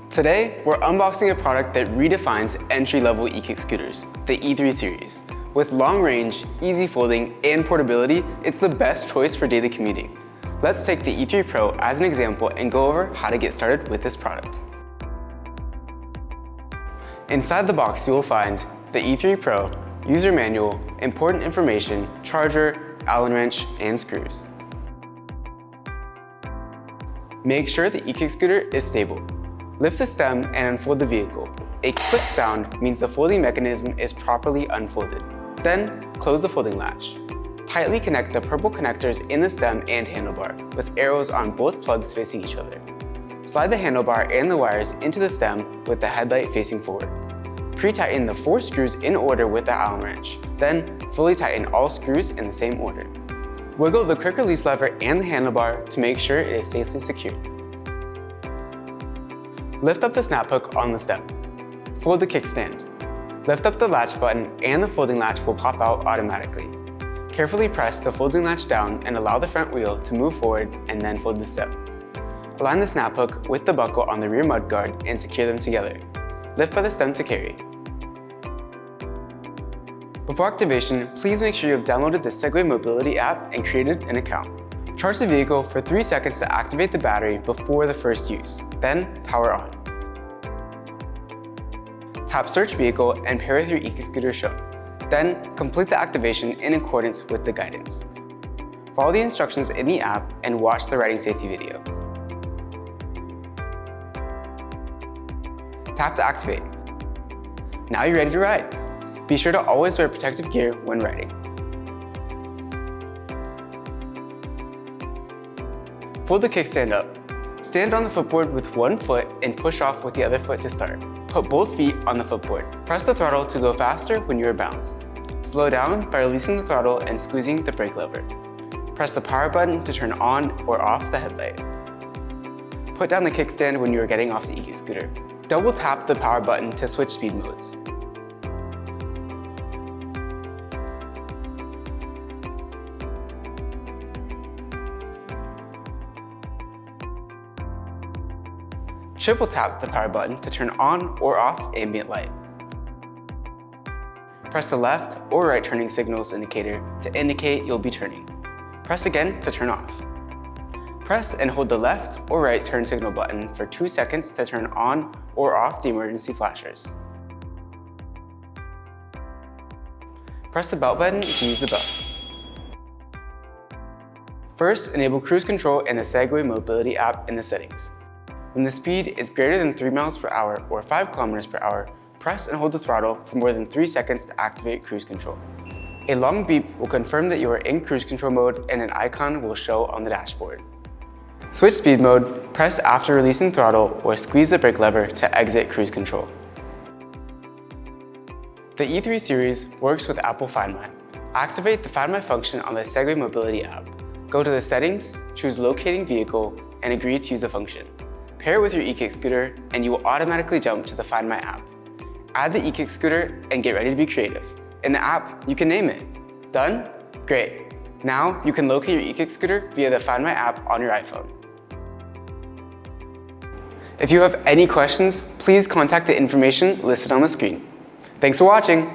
Today, we're unboxing a product that redefines entry-level e-kick scooters, the E3 series. With long range, easy folding, and portability, it's the best choice for daily commuting. Let's take the E3 Pro as an example and go over how to get started with this product. Inside the box, you will find the E3 Pro, user manual, important information, charger, Allen wrench, and screws. Make sure the e-kick scooter is stable. Lift the stem and unfold the vehicle. A click sound means the folding mechanism is properly unfolded. Then, close the folding latch. Tightly connect the purple connectors in the stem and handlebar, with arrows on both plugs facing each other. Slide the handlebar and the wires into the stem with the headlight facing forward. Pre-tighten the 4 screws in order with the Allen wrench. Then, fully tighten all screws in the same order. Wiggle the quick release lever and the handlebar to make sure it is safely secured. Lift up the snap hook on the stem. Fold the kickstand. Lift up the latch button and the folding latch will pop out automatically. Carefully press the folding latch down and allow the front wheel to move forward and then fold the stem. Align the snap hook with the buckle on the rear mudguard and secure them together. Lift by the stem to carry. Before activation, please make sure you have downloaded the Segway Mobility app and created an account. Charge the vehicle for 3 seconds to activate the battery before the first use, then power on. Tap Search Vehicle and pair with your e-kick scooter shown. Then, complete the activation in accordance with the guidance. Follow the instructions in the app and watch the riding safety video. Tap to activate. Now you're ready to ride. Be sure to always wear protective gear when riding. Fold the kickstand up. Stand on the footboard with one foot and push off with the other foot to start. Put both feet on the footboard. Press the throttle to go faster when you are balanced. Slow down by releasing the throttle and squeezing the brake lever. Press the power button to turn on or off the headlight. Put down the kickstand when you are getting off the e-kick scooter. Double tap the power button to switch speed modes. Triple tap the power button to turn on or off ambient light. Press the left or right turning signals indicator to indicate you'll be turning. Press again to turn off. Press and hold the left or right turn signal button for 2 seconds to turn on or off the emergency flashers. Press the belt button to use the belt. First, enable cruise control in the Segway Mobility app in the settings. When the speed is greater than 3 miles per hour or 5 kilometers per hour, press and hold the throttle for more than 3 seconds to activate cruise control. A long beep will confirm that you are in cruise control mode and an icon will show on the dashboard. Switch speed mode, press after releasing throttle or squeeze the brake lever to exit cruise control. The E3 series works with Apple Find My. Activate the Find My function on the Segway Mobility app. Go to the settings, choose locating vehicle, and agree to use the function. Pair it with your e-kick scooter and you will automatically jump to the Find My app. Add the e-kick scooter and get ready to be creative. In the app, you can name it. Done? Great. Now you can locate your e-kick scooter via the Find My app on your iPhone. If you have any questions, please contact the information listed on the screen. Thanks for watching.